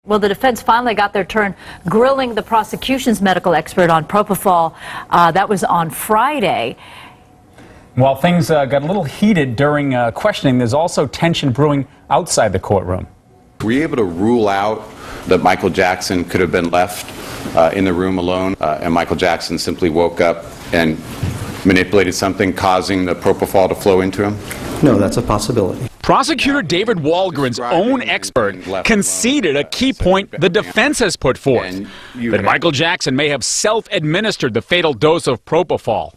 Well, the defense finally got their turn grilling the prosecution's medical expert on propofol. That was on Friday. While things got a little heated during questioning, there's also tension brewing outside the courtroom. Were you able to rule out that Michael Jackson could have been left in the room alone, and Michael Jackson simply woke up and manipulated something, causing the propofol to flow into him? No, that's a possibility. Prosecutor David Walgren's own expert conceded a key point the defense has put forth, that Michael Jackson may have self-administered the fatal dose of propofol.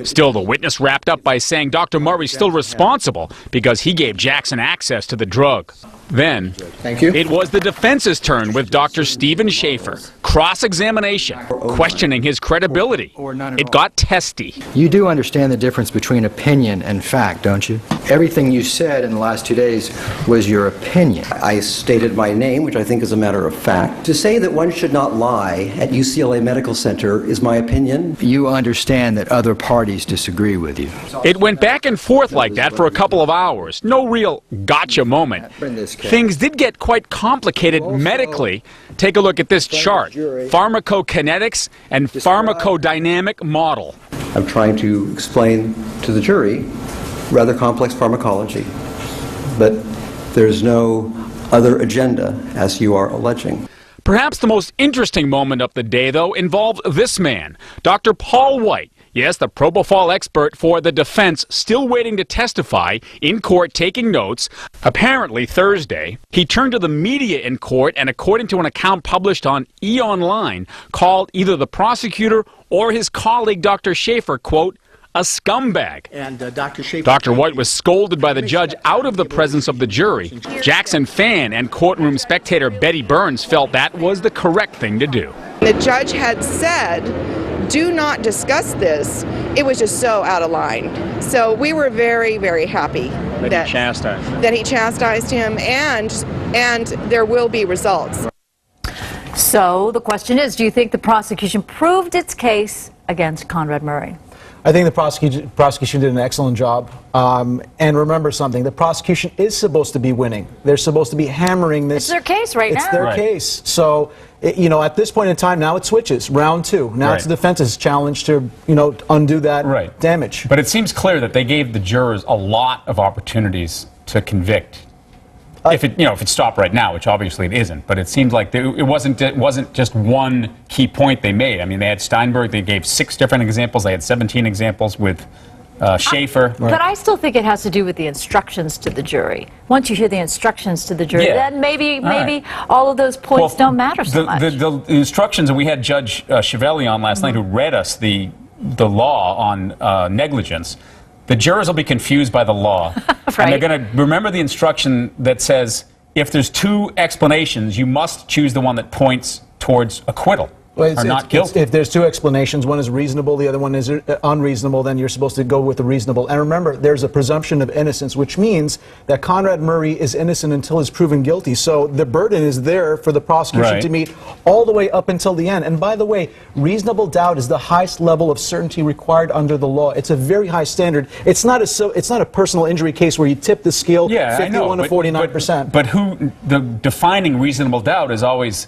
Still, the witness wrapped up by saying Dr. Murray's still responsible because he gave Jackson access to the drug. Then, it was the defense's turn with Dr. Stephen Schaefer. Cross-examination, questioning his credibility. It got testy. You do understand the difference between opinion and fact, don't you? Everything you said in the last 2 days was your opinion. I stated my name, which I think is a matter of fact. To say that one should not lie at UCLA Medical Center is my opinion. You understand that other parties disagree with you. It went back and forth like that for a couple of hours. No real gotcha moment. Things did get quite complicated medically. Take a look at this chart. Pharmacokinetics and pharmacodynamic model. I'm trying to explain to the jury rather complex pharmacology, but there's no other agenda, as you are alleging. Perhaps the most interesting moment of the day, though, involved this man, Dr. Paul White. Yes, the propofol expert for the defense, still waiting to testify, in court taking notes. Apparently Thursday, he turned to the media in court and, according to an account published on E! called either the prosecutor or his colleague Dr. Schaefer, quote, a scumbag. And Dr. White was scolded by the judge out of the presence of the jury. Jackson fan and courtroom spectator Betty Burns felt that was the correct thing to do. The judge had said, do not discuss this. It was just so out of line. So we were very, very happy that he chastised him, and there will be results. So the question is, do you think the prosecution proved its case against Conrad Murray? I think the prosecution did an excellent job. And remember something, the prosecution is supposed to be winning. They're supposed to be hammering this. It's their case right now. It's their case. So, you know, at this point in time, now it switches. Round two. Now it's the defense's challenge to, you know, undo that damage. But it seems clear that they gave the jurors a lot of opportunities to convict. If it stopped right now, which obviously it isn't, but it seems like it wasn't just one key point they made. I mean, they had Steinberg, they gave 6 different examples, they had 17 examples with Schaefer. But I still think it has to do with the instructions to the jury. Once you hear the instructions to the jury, then maybe all of those points don't matter so much. The instructions, and we had Judge Chiavelli on last night who read us the law on negligence. The jurors will be confused by the law, and they're going to remember the instruction that says, if there's 2 explanations, you must choose the one that points towards acquittal. Or not guilty. If there's 2 explanations, one is reasonable, the other one is unreasonable, then you're supposed to go with the reasonable. And remember, there's a presumption of innocence, which means that Conrad Murray is innocent until he's proven guilty. So the burden is there for the prosecution to meet all the way up until the end. And by the way, reasonable doubt is the highest level of certainty required under the law. It's a very high standard. It's not a personal injury case where you tip the scale 51 to 49%. But the defining reasonable doubt is always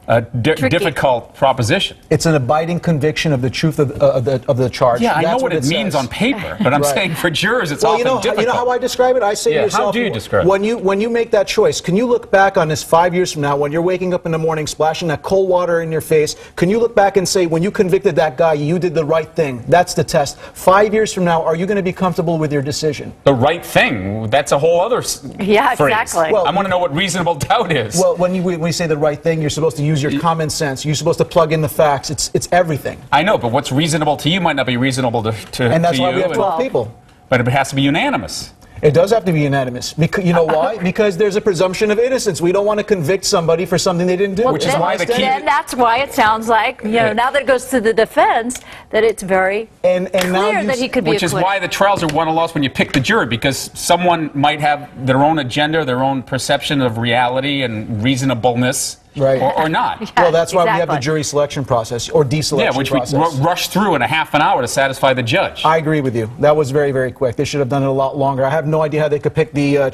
a difficult proposition. It's an abiding conviction of the truth of the charge. Yeah, I know what it means on paper, but I'm saying for jurors it's often difficult. You know how I describe it? I say to yourself, how do you describe it? When you make that choice, can you look back on this 5 years from now, when you're waking up in the morning splashing that cold water in your face, can you look back and say, when you convicted that guy, you did the right thing? That's the test. 5 years from now, are you going to be comfortable with your decision? The right thing? That's a whole other phrase. Exactly. Well, I want to know what reasonable doubt is. Well, when we say the right thing, you're supposed to use your common sense. You're supposed to plug in the facts. It's everything. I know, but what's reasonable to you might not be reasonable to And that's why you, we have 12 people. But it has to be unanimous. It does have to be unanimous. Because, you know why? Because there's a presumption of innocence. We don't want to convict somebody for something they didn't do. Which is why the key. And that's why it sounds like, now that it goes to the defense, that it's very clear that he could be acquitted. Which is why the trials are won or lost when you pick the jury, because someone might have their own agenda, their own perception of reality and reasonableness. Or not. Well, that's why we have the jury selection process, or deselection process. Which we rush through in a half an hour to satisfy the judge. I agree with you. That was very, very quick. They should have done it a lot longer. I have no idea how they could pick the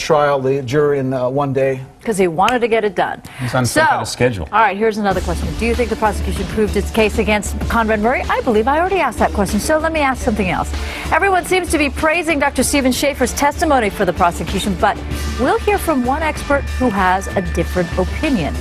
jury in one day. because he wanted to get it done. He's on some kind of schedule. All right, here's another question. Do you think the prosecution proved its case against Conrad Murray? I believe I already asked that question, so let me ask something else. Everyone seems to be praising Dr. Stephen Schaefer's testimony for the prosecution, but we'll hear from one expert who has a different opinion.